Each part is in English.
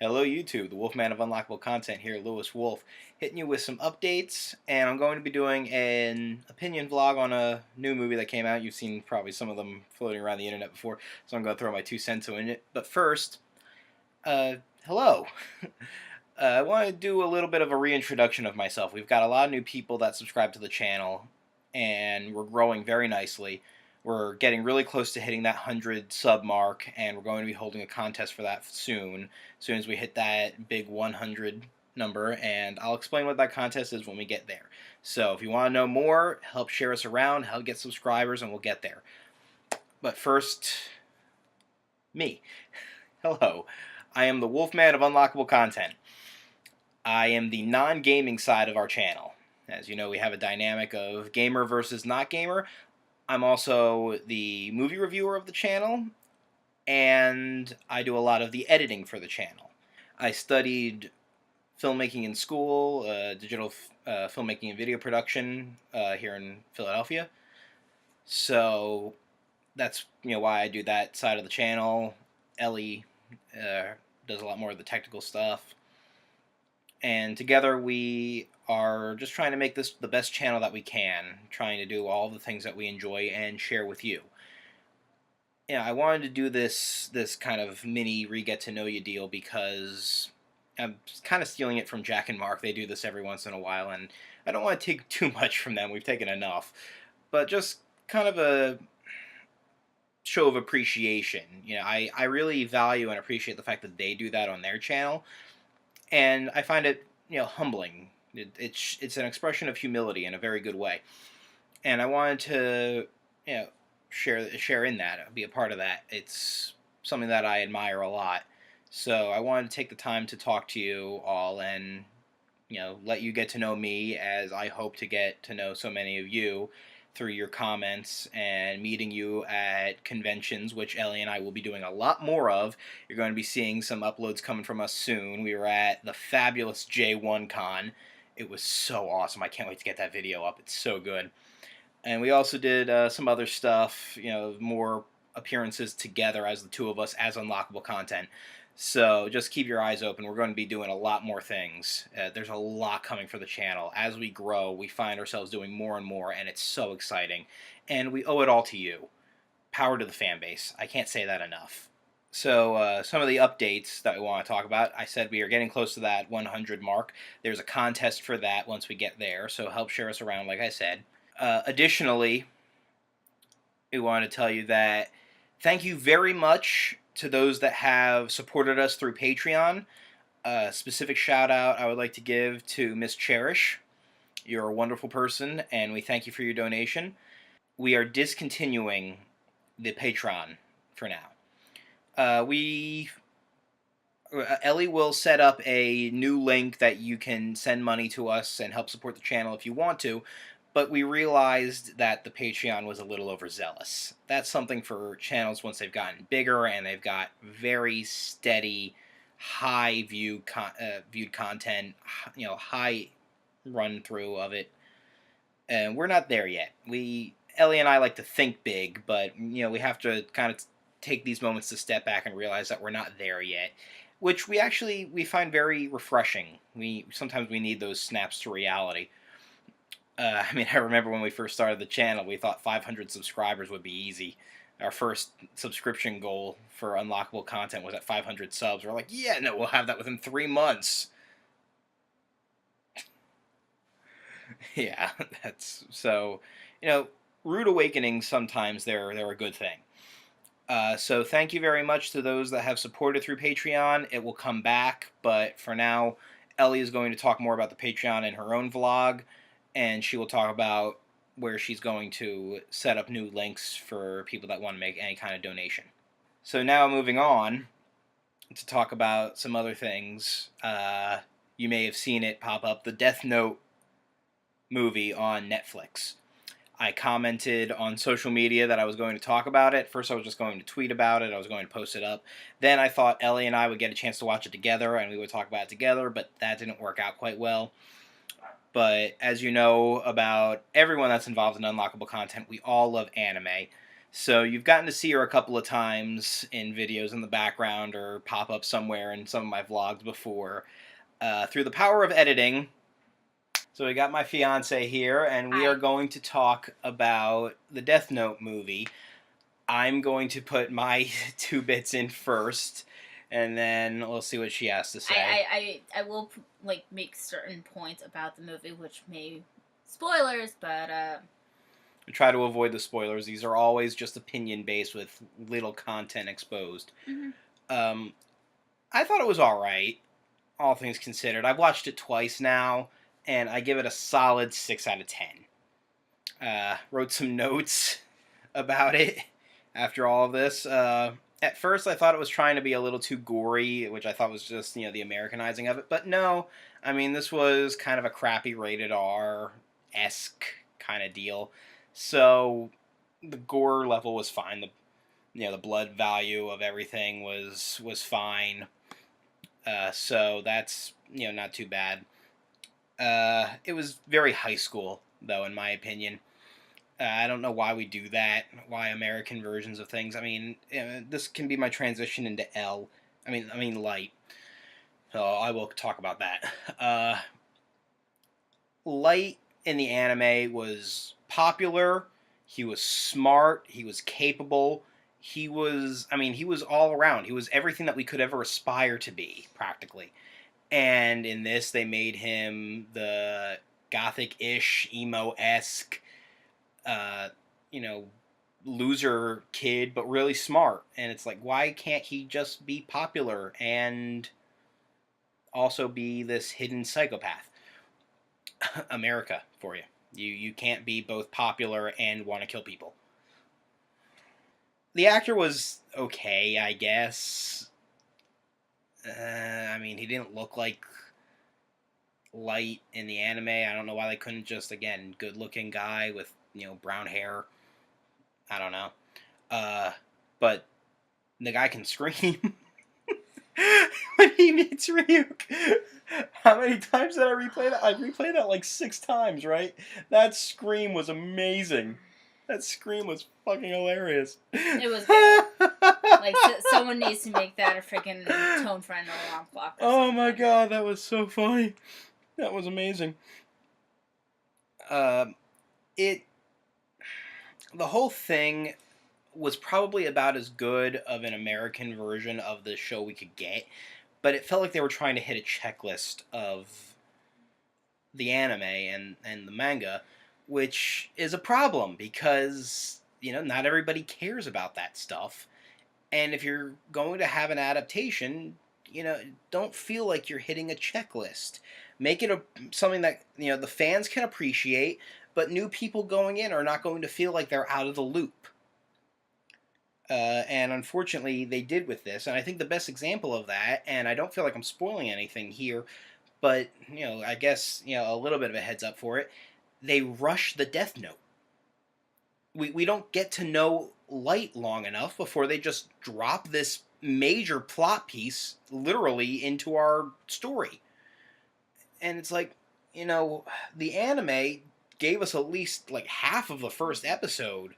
Hello YouTube, the Wolfman of Unlockable Content here, Lewis Wolf, hitting you with some updates, and I'm going to be doing an opinion vlog on a new movie that came out. You've seen probably some of them floating around the internet before, so I'm going to throw my 2 cents in it. But first, hello. I want to do a little bit of a reintroduction of myself. We've got a lot of new people that subscribe to the channel, and we're growing very nicely. We're getting really close to hitting that 100 sub mark, and we're going to be holding a contest for that soon. As soon as we hit that big 100 number, and I'll explain what that contest is when we get there. So if you want to know more, help share us around, help get subscribers, and we'll get there. But first, me. Hello. I am the Wolfman of Unlockable Content. I am the non-gaming side of our channel. As you know, we have a dynamic of gamer versus not gamer. I'm also the movie reviewer of the channel, and I do a lot of the editing for the channel. I studied filmmaking in school, digital filmmaking and video production here in Philadelphia. So that's why I do that side of the channel. Ellie does a lot more of the technical stuff. And together we are just trying to make this the best channel that we can, trying to do all the things that we enjoy and share with you. I wanted to do this kind of mini re-get to know you deal because I'm kind of stealing it from Jack and Mark. They do this every once in a while, and I don't want to take too much from them. We've taken enough. But just kind of a show of appreciation. I really value and appreciate the fact that they do that on their channel, and I find it humbling. It's an expression of humility in a very good way, and I wanted to share in that, be a part of that. It's something that I admire a lot. So I wanted to take the time to talk to you all and let you get to know me, as I hope to get to know so many of you through your comments and meeting you at conventions, which Ellie and I will be doing a lot more of. You're going to be seeing some uploads coming from us soon. We were at the fabulous J1 Con. It was so awesome. I can't wait to get that video up. It's so good. And we also did some other stuff, more appearances together as the two of us as Unlockable Content. So just keep your eyes open. We're going to be doing a lot more things. There's a lot coming for the channel. As we grow, we find ourselves doing more and more, and it's so exciting. And we owe it all to you. Power to the fan base. I can't say that enough. So some of the updates that we want to talk about. I said we are getting close to that 100 mark. There's a contest for that once we get there, so help share us around, like I said. Additionally, we want to tell you that thank you very much to those that have supported us through Patreon. A specific shout out I would like to give to Miss Cherish. You're a wonderful person, and we thank you for your donation. We are discontinuing the Patreon for now. Ellie will set up a new link that you can send money to us and help support the channel if you want to, but we realized that the Patreon was a little overzealous. That's something for channels once they've gotten bigger and they've got very steady, high viewed content, high run through of it. And we're not there yet. Ellie and I like to think big, but we have to kind of take these moments to step back and realize that we're not there yet, which we find very refreshing. Sometimes we need those snaps to reality. I remember when we first started the channel, we thought 500 subscribers would be easy. Our first subscription goal for Unlockable Content was at 500 subs. We're like, yeah, no, we'll have that within 3 months. Yeah, that's so. Rude awakenings, sometimes they're a good thing. So thank you very much to those that have supported through Patreon. It will come back, but for now, Ellie is going to talk more about the Patreon in her own vlog, and she will talk about where she's going to set up new links for people that want to make any kind of donation. So now moving on to talk about some other things. You may have seen it pop up, the DeathNote movie on Netflix. I commented on social media that I was going to talk about it. First I was just going to tweet about it. I was going to post it up. Then I thought Ellie and I would get a chance to watch it together and we would talk about it together, but that didn't work out quite well. But as you know about everyone that's involved in Unlockable Content, we all love anime. So you've gotten to see her a couple of times in videos in the background or pop up somewhere in some of my vlogs before. Through the power of editing, so we got my fiance here, and we are going to talk about the Death Note movie. I'm going to put my 2 bits in first, and then we'll see what she has to say. I will make certain points about the movie, which may spoilers, but We try to avoid the spoilers. These are always just opinion based with little content exposed. Mm-hmm. I thought it was all right, all things considered. I've watched it twice now, and I give it a solid 6 out of 10. Wrote some notes about it after all of this. At first, I thought it was trying to be a little too gory, which I thought was just, the Americanizing of it. But no, I mean, this was kind of a crappy rated R-esque kind of deal. So the gore level was fine. The blood value of everything was fine. So that's not too bad. It was very high school though, in my opinion. I don't know why we do that. Why American versions of things? I mean, this can be my transition into L. I mean Light. So I will talk about that. Light in the anime was popular. He was smart. He was capable. He was all around. He was everything that we could ever aspire to be, practically. And in this, they made him the gothic-ish, emo-esque, loser kid, but really smart. And it's like, why can't he just be popular and also be this hidden psychopath? America for you. You can't be both popular and want to kill people. The actor was okay, I guess. He didn't look like Light in the anime. I don't know why they couldn't just, again, good-looking guy with, brown hair. I don't know. But the guy can scream. When he meets Ryuk. How many times did I replay that? I replayed that like 6 times, right? That scream was amazing. That scream was fucking hilarious. It was good. Someone needs to make that a freaking tone for an alarm clock. Oh my god, that was so funny. That was amazing. The whole thing was probably about as good of an American version of the show we could get, but it felt like they were trying to hit a checklist of the anime and the manga, which is a problem because, not everybody cares about that stuff. And if you're going to have an adaptation, don't feel like you're hitting a checklist. Make it something that, the fans can appreciate, but new people going in are not going to feel like they're out of the loop. And unfortunately, they did with this. And I think the best example of that, and I don't feel like I'm spoiling anything here, but, I guess, a little bit of a heads up for it, they rush the Death Note. We don't get to know Light long enough before they just drop this major plot piece literally into our story. And it's like, the anime gave us at least like half of the first episode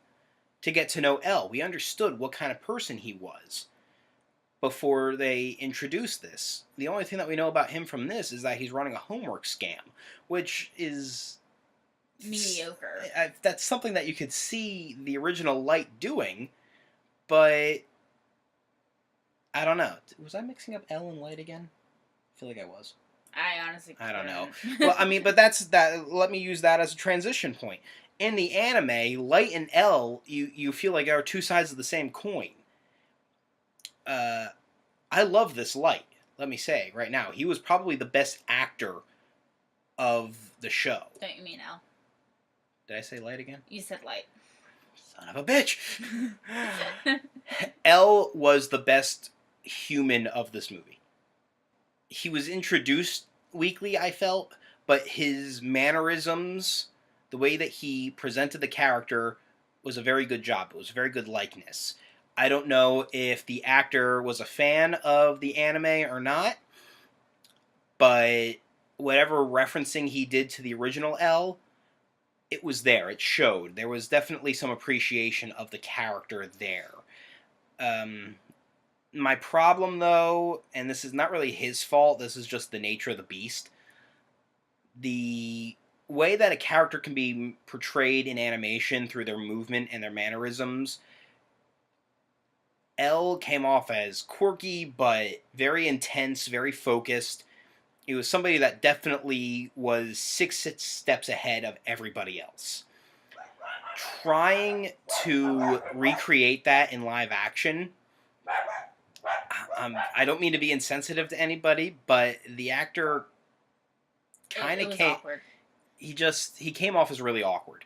to get to know L. We understood what kind of person he was before they introduced this. The only thing that we know about him from this is that he's running a homework scam, which is mediocre. That's something that you could see the original Light doing, but I don't know. Was I mixing up L and Light again? I feel like I was. I honestly couldn't. I don't know. Well, but that's that. Let me use that as a transition point. In the anime, Light and L, you feel like are 2 sides of the same coin. I love this Light. Let me say right now, he was probably the best actor of the show. Don't you mean L? Did I say Light again? You said Light. Son of a bitch. L was the best human of this movie. He was introduced weakly, I felt, but his mannerisms, the way that he presented the character, was a very good job. It was a very good likeness. I don't know if the actor was a fan of the anime or not, but whatever referencing he did to the original L it was there. It showed. There was definitely some appreciation of the character there. My problem, though, and this is not really his fault, this is just the nature of the beast. The way that a character can be portrayed in animation through their movement and their mannerisms, Elle came off as quirky, but very intense, very focused. It was somebody that definitely was six steps ahead of everybody else. Trying to recreate that in live action, I don't mean to be insensitive to anybody, but the actor kind of came. Awkward. He came off as really awkward.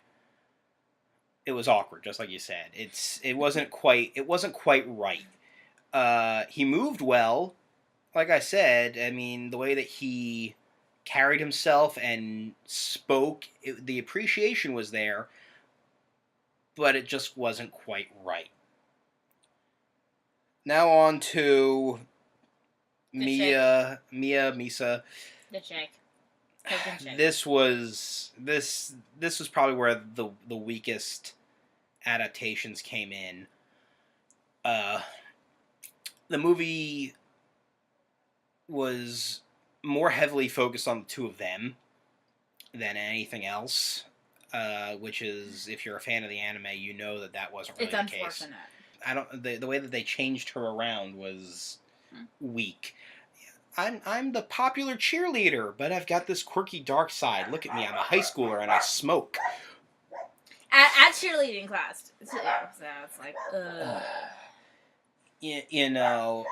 It was awkward, just like you said. It wasn't quite right. He moved well, like I said. I mean, the way that he carried himself and spoke, the appreciation was there, but it just wasn't quite right. Now on to Misa. The chick. This was probably where the weakest adaptations came in. The movie was more heavily focused on the two of them than anything else, which is, if you're a fan of the anime, you know that wasn't really the case. It's unfortunate. The way that they changed her around was weak. I'm the popular cheerleader, but I've got this quirky dark side. Look at me, I'm a high schooler and I smoke. At cheerleading class. So it's like, You know,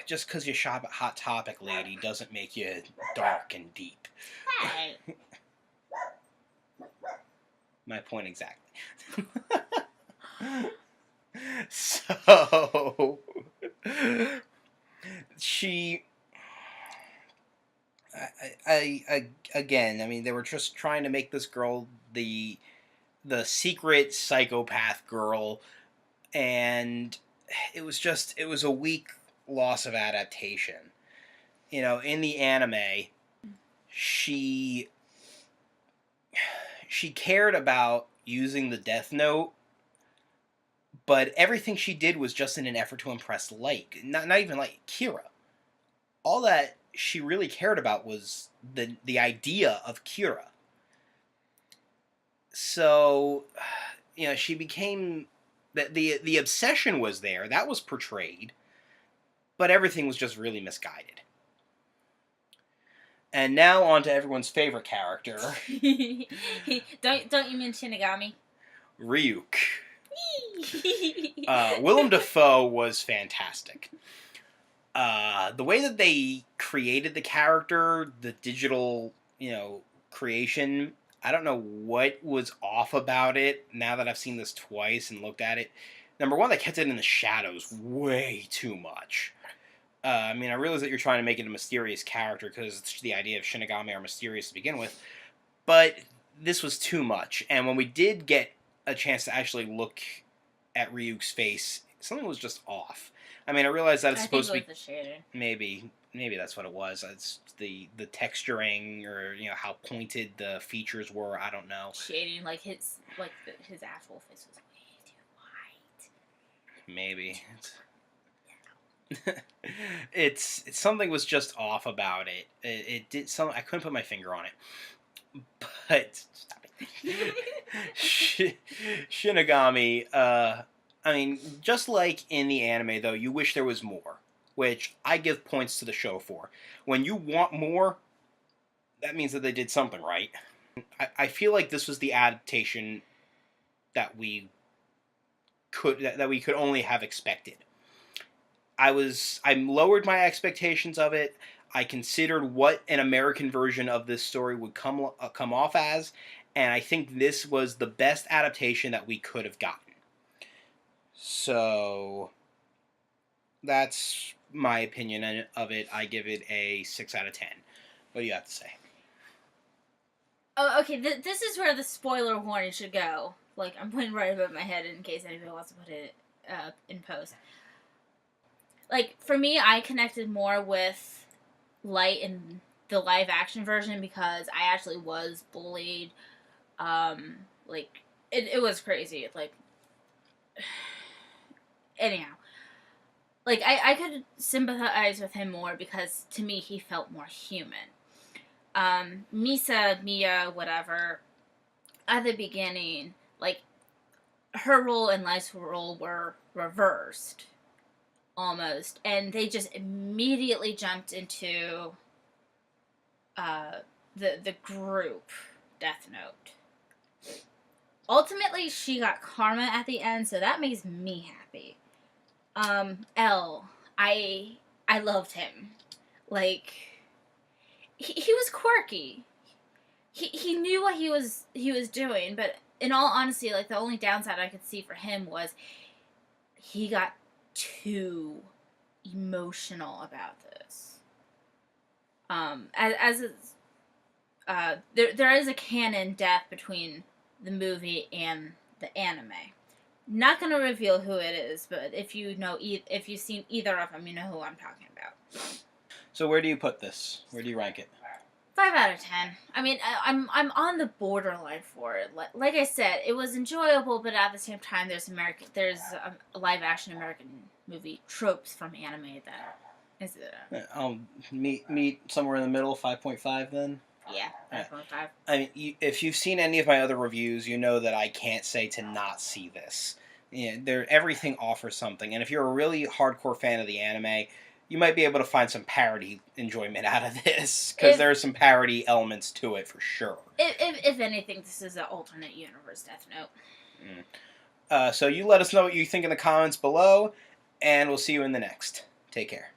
just because you shop at Hot Topic, lady, doesn't make you dark and deep. Hey. My point exactly. So, again, I mean, they were just trying to make this girl the secret psychopath girl, and it was a weak loss of adaptation. You know, in the anime, she cared about using the DeathNote, but everything she did was just in an effort to impress Light. Not even like Kira. All that she really cared about was the idea of Kira. So, you know, she became the obsession was there. That was portrayed, but everything was just really misguided. And now on to everyone's favorite character. Don't you mean Shinigami? Ryuk. Willem Dafoe was fantastic. The way that they created the character, the digital, creation, I don't know what was off about it now that I've seen this twice and looked at it. Number one, they kept it in the shadows way too much. I realize that you're trying to make it a mysterious character because the idea of Shinigami are mysterious to begin with, but this was too much. And when we did get a chance to actually look at Ryuk's face, something was just off. I realize that it's supposed to be the shading. Maybe that's what it was. It's the texturing, or how pointed the features were. I don't know. Shading, his actual face was way too white. Maybe it's something was just off about it. It did some. I couldn't put my finger on it, but stop it. Shinigami. Just like in the anime, though, you wish there was more, which I give points to the show for. When you want more, that means that they did something right. I feel like this was the adaptation that we could only have expected. I lowered my expectations of it. I considered what an American version of this story would come off as, and I think this was the best adaptation that we could have gotten. So, that's my opinion of it. I give it a 6 out of 10. What do you have to say? Oh, okay, this is where the spoiler warning should go. I'm putting it right above my head in case anybody wants to put it in post. For me, I connected more with Light in the live-action version because I actually was bullied, Like, it was crazy. Like, anyhow. Like, I could sympathize with him more because, to me, he felt more human. Mia, whatever, at the beginning, like, her role and Life's role were reversed, almost. And they just immediately jumped into the group Death Note. Ultimately, she got karma at the end, so that makes me happy. L, I loved him. Like, he was quirky. He knew what he was doing, but in all honesty, like, the only downside I could see for him was he got too emotional about this. There is a canon death between the movie and the anime. Not gonna reveal who it is, but if you know, if you've seen either of them, you know who I'm talking about. So where do you put this? Where do you rank it? 5 out of 10. I mean, I'm on the borderline for it. Like I said, it was enjoyable, but at the same time, there's a live action American movie tropes from anime that is. I'll meet somewhere in the middle, 5.5 then. Yeah, 5.5. I mean, if you've seen any of my other reviews, you know that I can't say to not see this. Everything offers something, and if you're a really hardcore fan of the anime, you might be able to find some parody enjoyment out of this, because there are some parody elements to it for sure. If anything, this is an alternate universe Death Note. So you let us know what you think in the comments below, and we'll see you in the next. Take care.